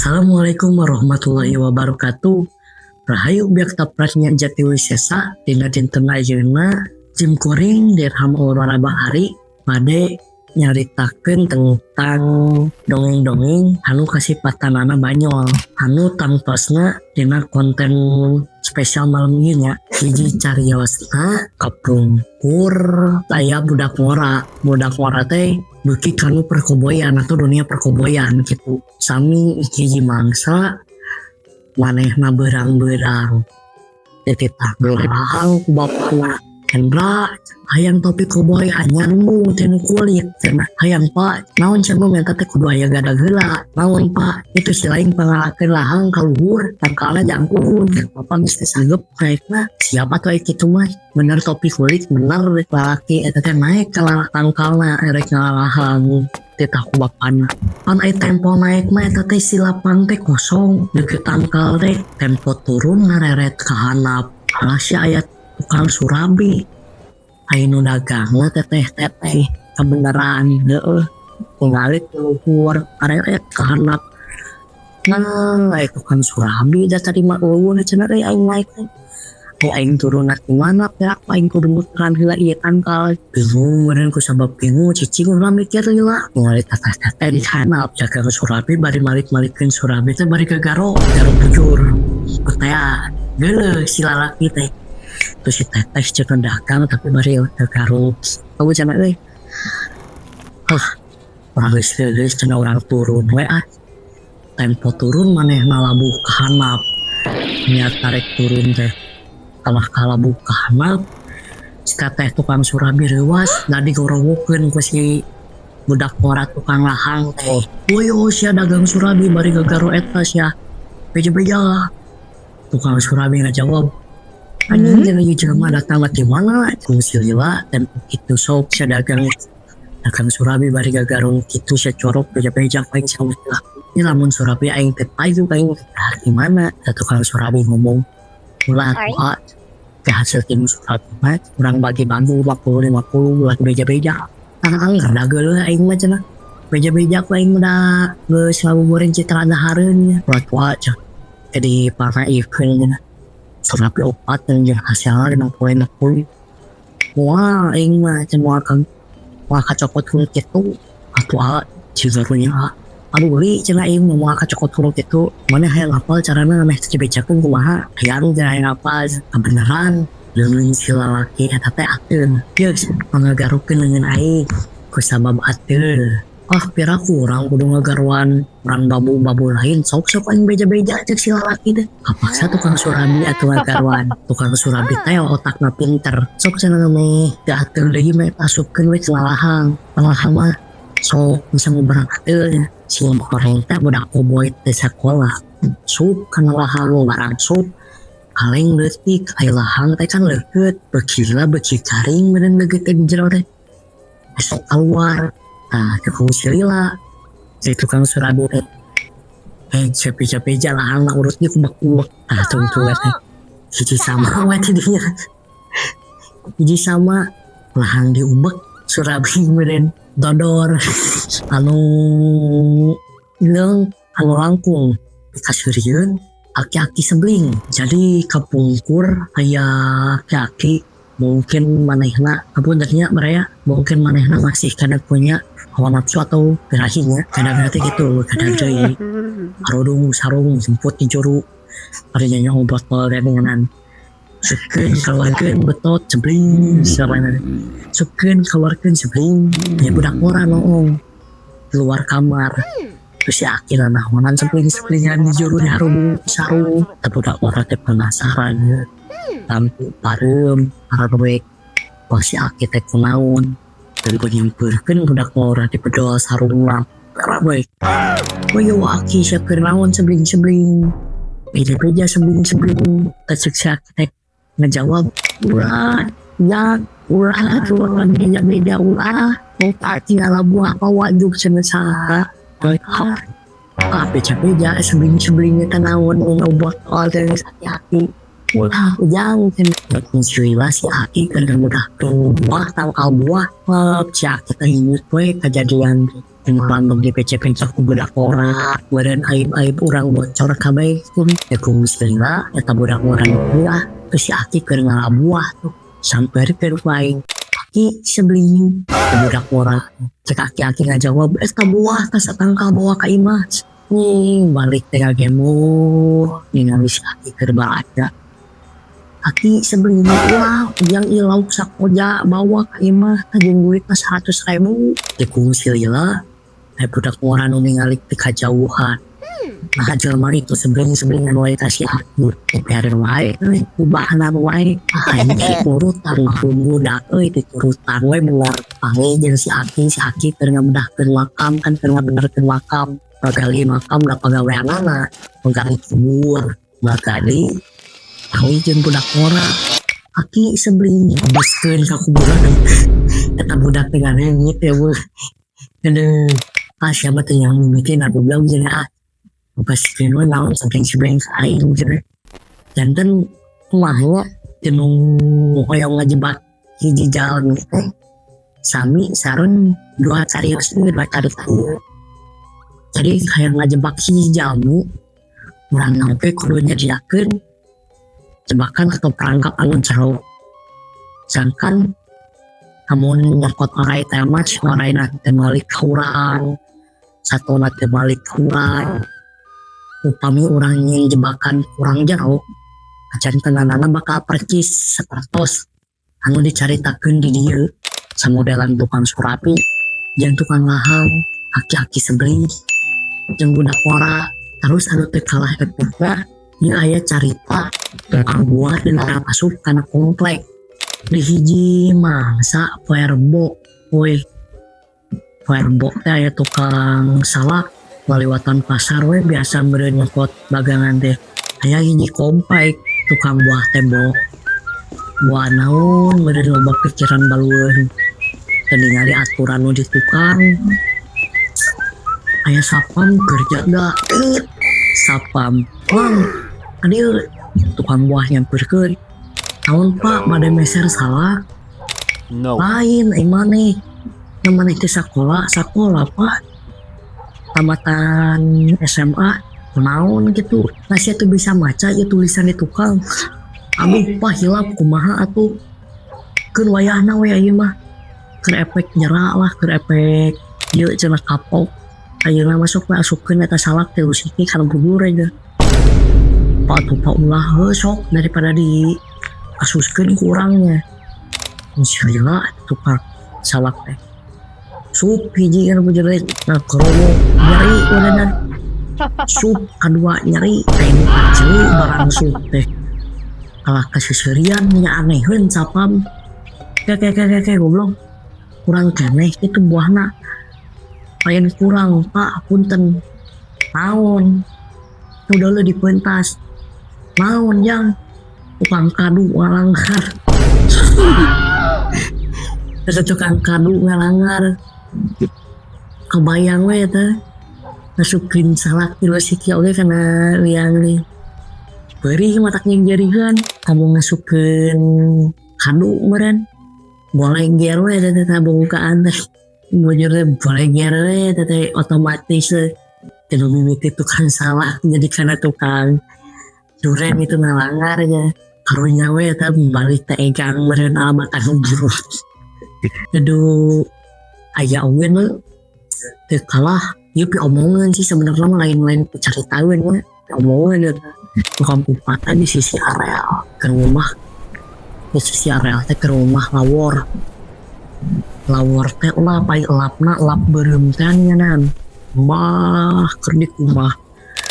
Assalamualaikum warahmatullahi wabarakatuh. Rahayu biak tapratnya jati wisesa dina dinten ayeuna Jim Kuring dirham ulama bahari pade nyaritakeun tentang dongeng-dongeng anu kasipatanana banyol anu tangtosna dina konten spesial malam ieu nya. Hiji cariosna kapungkur aya budak ngora teh beuki kanu perkoboyan atau dunia perkoboyan gitu. Sami hiji mangsa manehna berang-berang titah berang ku bapakna Hendra hayang topi koboy anyarmu tenu kulit cenah hayang pak naon cenah minta teh kudu aya gadag heula naon pak itu si lain pangalakeun lahang ka luhur tangkalna jangkung papa geus teh sagep naekna siapa tuh kitu mah bener topi kulit bener lalaki eta teh naek ka tangkalna erek ngalahang titah ku bapana pan aya tempo naek mah eta teh si lapang teh kosong deukeut tangkal teh tempo turun ngareret ka handap halasih aya tukang surabi anu dagangna teteh kebenaran heeh ningali luhur arek ka handap nah tukang surabi da tadi mah ulun cenah aing naik aing turun ke mana perak aing kudu muteran heula ieu tangkal bingung meureun ku sabab bingung cicing urang mikir heula ningali teteh di handap jaga surabi bari malik-malikeun surabi teh bari ke garo bujur teh geuleuh si lalaki teh terus si teteh jeung dagang tapi bari ke garo kamu cenah euy urang geus cenah urang turun we tempo turun manehna labuh ka handap nya tarik turun teh kalah kalabuh ka handap si teteh tukang surabi reuwas da digorowokeun ku si budak ngora tukang lahang teh woyo sia dagang surabi bari gagaro eta sia beja-beja tukang surabi ngajawab anjing jeung ieu jelema datang ti mana ku si lila dan kitu sok sia dagang surabi bari gagaro kitu sia corok beja-beja paing salah ini lamun surabi aing teh payu paing di mana tukang surabi ngomong ulah tua hasil tim surabi mah urang bagi-bagi 50-50 ulah beja-beja anggar dagel aing mah cenah beja-beja ku aing da geus ngabubureun citra dahareun ulah tua cenah jadi para ikeun surabi opat jeung hasilna 50-60 wah aing mah cenah wah kacopot ku kitu atuh cigarunya aduh li cenah aing mau kacokot ku kitu mana hayang hafal carana meh dibejakeun kumaha hayang hayang hafal kebenaran leungeun si lalaki eta teh ateun geus ngagarukeun leungeun aing ku sabab ateul piraku urang kudu ngagaruan urang babu lain sok aing beja-beja cek si lalaki teh kapaksa tukang surabi atuh ngagaruan tukang surabi teh otakna pinter sok cenah meh teu ateul deui meh asupkeun we lahang mah sok bisa ngobrol si goreng teh budak koboy teh sakola sup kana lahang barang sup kaleng leutik aya lahang teh kan leukeut beki caring meureun leukeut di jero teh esok keluar tukang silila si tukang surabi teh cepi-cepi lahang urut di kubek-kubek tunggu teh hiji sama we teh dinya hiji sama lahang diubek surabi meureun dodor anu ileung anu langkung dikaseureun aki-aki sebling jadi kapungkur aya aki-aki mungkin manehna kapuntennya mereka mungkin manehna masih kada punya hawa nafsu atau birahinya kada berarti gitu kada deui harudung sarung jemput di juru ada nyanyi obat pelenganan sukeun keluarkeun betot sebling sabana sukeun keluarkeun sebling ya budak ngora noong keluar kamar terus si akhirna naonan sebling-seblingan di juru di harudung sarung budak ngora teh penasaran lampu pareum arek pasti aki teh kunaon dan ku nyampeurkeun budak ngora di pedol sarung urang baik woyo aki sia keur naon sebling-sebling beja sebling-sebling teh teh ngejawab ulah ya ulah tuh beda ulah mau tinggal buah apa wajib senesa beja sebling-sebling tanawan obat all dari hati ulah ujang cenah si aki kan udah buah tahu buah cak kita inget we kejadian Pantong di PC-PC ku budak ora badan aib-aib orang bocor kabeh kum ya ku misalnya eta budak orang buah terus si Aki keur ngalabuah tuh sampai keur paing Aki sebelin budak orang cek Aki ngajawab eta buah tas tangkal bawa ka imah balik teh gemo ningali si Aki keur baca Aki sebelin wah yang ilau sakoja bawa ka imah tajung duit na 100.000 ya ku misalnya budak orang ningali di kejauhan. Nah jelma itu sebelum mulai kasih aku biarin wae kubahan wae ini turutan budak diturutan wae bener pangi jeung si Aki keur ngabedahkeun makam kan keur ngabenerkeun makam pagali makam da pagaweanana pagali kubur bakali pangi jeung budak orang Aki sebelum beskeun ka kuburan eta budak teh nganyit ya bu siapa tuh yang bikin aku bilang jadi pas kena naon saking sebelah aing gitu dan kumaha jenung hoyong ngajebak hiji jalan gitu sami sarun dua karios dua kali jadi kayak ngajebak hiji jamu urang nampe kudu nyadiakeun jebakan atau perangkap anu jero sedangkan namun nyakot orai temat orai nanti balik kurang satu nanti balik kurang upami orang yang jebakan kurang jauh acan tenanana bakal percis 100 anu dicaritakeun di dieu samodelan tukang surapi jeung tukang lahang aki-aki sebeli jeung budak ora terus anu teu kalah efekna ieu aya carita tukang buah dan arah masuk kana komplek di hiji mangsa Firebox teh aya tukang salak laliwatan pasar we biasa meureun nyokot dagangan teh aya hiji komplek tukang buah tembok buah naon meureun loba pikiran balueun teu ningali aturan nu di tukang aya sapam kerja da sapam bang adieu tukang buah nyamperkeun naon pak bade meser salak no lain maneh namanya itu sekolah pak tamatan SMA naon gitu masih tuh bisa maca ya tulisan di tukang aduh pak hilap kumaha atuh keur wayahna we ieu mah keur efek nyerak lah keur efek ieu cenah kapok ayeuna masuk masukkeun eta salak teh usiki kana bubur aja pak ulah sok daripada di kasuskeun kurangnya insyaallah tukang salak teh sup hiji kan bujerit nah kromo nyeri udah sup kedua nyeri kayak celi barang sup teh kalah keseserian nya aneheun sapam kayak goblok kurang keneh itu buahna lain kurang pak punten naon udah lu dipentas naon yang tukang kadu ngalanggar terus tukang kadu ngalanggar kebayang we eta masukin salak di siki oge kana liang li beri matak nyengjerikeun kamu ngasukeun kadu meureun boleh ger we eta bukaan teh bujurnya boleh ger we eta otomatis teu mimiti tukang salak jadi kana tukang duren itu ngalanggar aja karunya we eta balik teh egang meureun alabatan jero aduh aya ogen mah teu kalah ieu pi omongan sih sebenarnya mah lain-lain caritain mah omongan tukang pupatan di sisi areal ke rumah di sisi areal teh ke rumah lawor teh ulah pai elapna elap beureum teh nyanan mah keur di rumah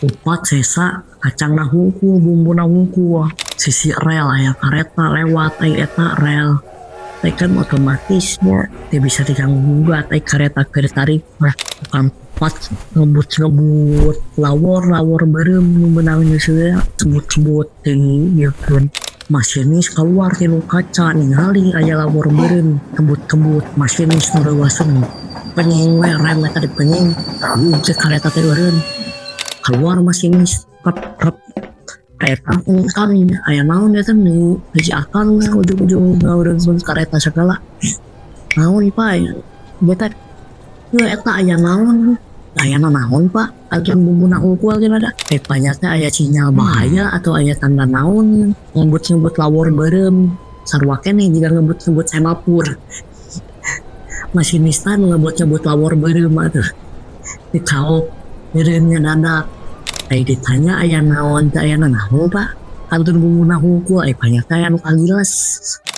upat sesa kacang hungkul bumbuna hungkul sisi rel aya kareta lewat eta rel kan otomatis ya bisa diganggu juga kereta tarik nah bukan pas ngebut lawor beureum benang geus sebut teuing ieu kan masinis keluar ti kaca ningali aya lawor beureum kebut masinis nu reueuskeun penyeng we rem eta dipenyeng cek kareta teh beureum keluar masinis rep kereta kan aya naon eta nu hiji akal ujung-ujung ngaureun kareta segala naon pak beta Eta aya naon? Aya naon pak? Agen bumbuna unggul aja ada. Banyaknya aya sinyal bahaya atau aya tanda naon? Ngebut-ngebut lawor berem. Sarua keneh jika ngebut-ngebut semapur. Masinistan ngebut-ngebut lawor berem atuh. Dikaok beremnya dadak. Ditanya aya naon teh aya naon pak? Kantor bumbuna unggul banyaknya anu kagilas.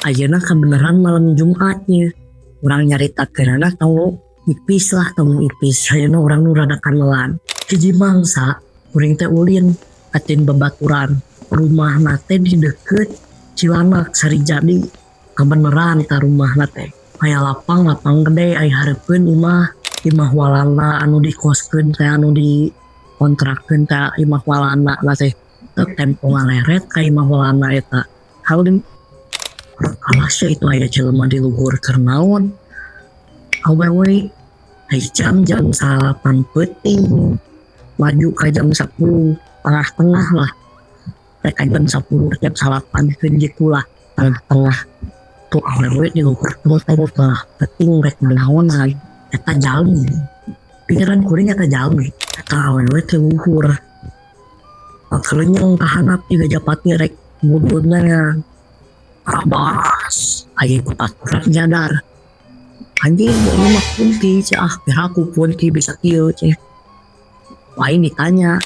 Ayeuna kebenaran malam Jumatnya. Urang nyarita keunana tahu ipis lah tong ipis ayeuna urang nu rada kanelan hiji mangsa kuring teh ulin atin babaturan rumah nate di deket Cilanak Sarijadi kebeneran ta rumah nate aya lapang gede aya hareupeun imah walana anu dikoskeun teh anu di kontrakeun teh imah walana lah teh tempo ngaleret ka imah walana eta haulin kalasya itu aya jelema di luhur keur naon awewe jam salapan penting maju ke jam 10 tengah lah mereka jam 10 jam salapan gitulah tengah tuh awewe di luhur tengah penting rek naon lagi eta jalmi pikiran kuring eta jalmi eta awewe di luhur akhirnya kahanap juga japatnya rek mudunnya rabas ayo paturan jadar anjing mau mah kunti aku kunti bisa kieu ceh lain ditanya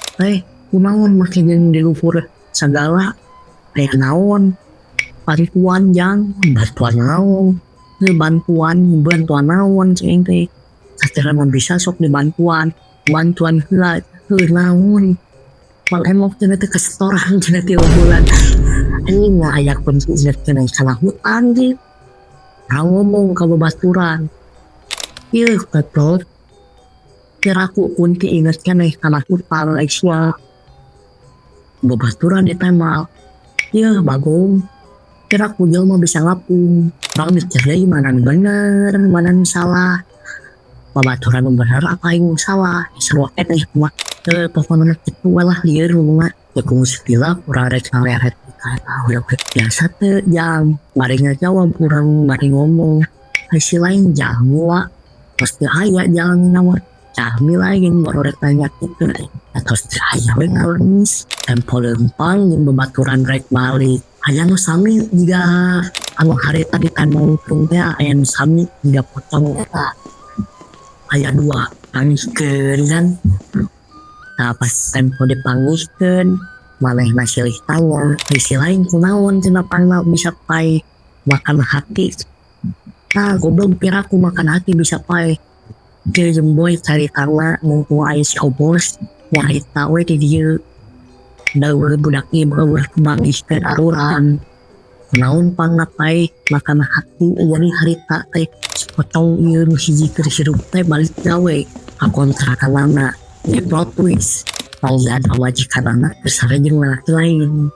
kunaon make jeung di luhur sagala naon bantuan jang bantuan naon bantuan naon cing teh satera mah bisa sok dibantuan heula naon mal emok cenah teh kesetoran cenah tiap bulan anjing aya kunti cenah kana hutang gitu ngomong ke babaturan iya betul kira aku kunti ingatkan karena aku parah ekswa babaturan ditemal iya bagong kira aku jelma bisa ngapung orang dicari mana bener mana salah babaturan bener apa yang salah seru mah pokoknya itu lah liar rumah aku sepila kurang rek ngaleret biasa tuh jam marinya jawab kurang mari ngomong hasil lain jamu pasti ayah jalan nama kami lagi baru rek tanya gitu terus ayah nangis tempo lempang yang babaturan rek balik ayah nu sami jika anu hari tadi tanpa untung teh ayah nu sami jika potong eta ayah dua pangiskeun kan nah pas tempo dipangiskeun maneh silih tanya isi lain kunaon cenah pangna bisa pai makan hati goblok kira aku makan hati bisa pai dia jemboy cari tangga mumpung aya si obos wanita we di dieu daur budak ieu baeur kumangiskeun aruran kunaon pangna pai makan hati jadi harita teh potong ieu nu hiji keur sirup teh balik gawe ka kontrakanana ieu plot twist panggilan majikan anak bersara jeung laki lain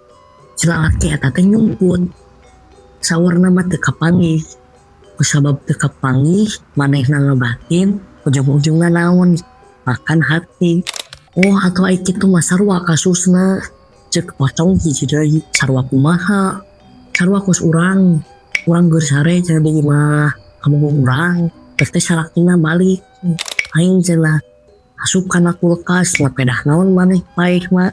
laki eta teh nyumpun sawarna mah teu kapanggih kusabab teu kapanggih manehna ngabatin ujung-ujungna naon makan hati atuh ai kitu mah sarua kasusna ceuk pocong hiji deui sarua kumaha sarua kus urang geus sare cenah deui mah kamu urang teh salakina balik aing cenah asup kana kulkas ngapedah naon maneh paeh mah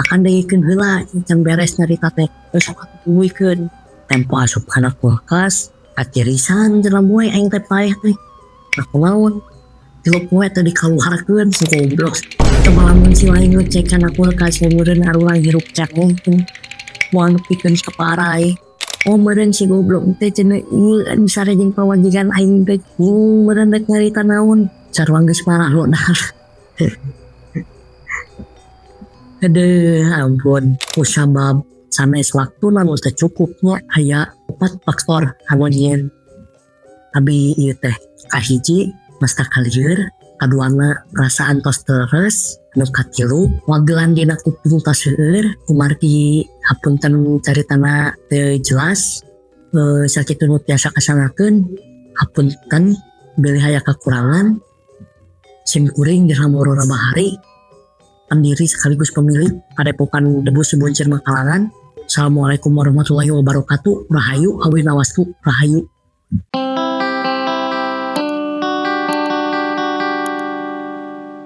akan deuykeun heula can beres nyarita teh sok atuh tempo asup kana kulkas katirisan cenah moe aing teh paeh teh aku naon tiluk moe teh dikaluarkeun si goblok kemalamun si lain ngecek kana kulkas meureun arulang hirup cek mungkin moal nepikeun saparai meureun si goblok teh cenah ieu disare jeung pawajikan aing teh meureun rek nyarita naon sarua geus parah lo dah. Aduh ampun kusabab sanes waktu nu teu cukupnya aya 4 faktor anu nyieun abi ieu teh kahiji masta kalieur kaduana perasaan tos terus anu katilu wagelan dina kuping tos seueur kumargi hapunten caritana teu jelas sakitu nu tiasa kasangakeun hapunten bilih aya kakurangan sim kuring di Ramorora Bahari pendiri sekaligus pemilik Padepokan Debu Sebuncir Makalangan. Assalamualaikum warahmatullahi wabarakatuh. Rahayu awinawastu rahayu.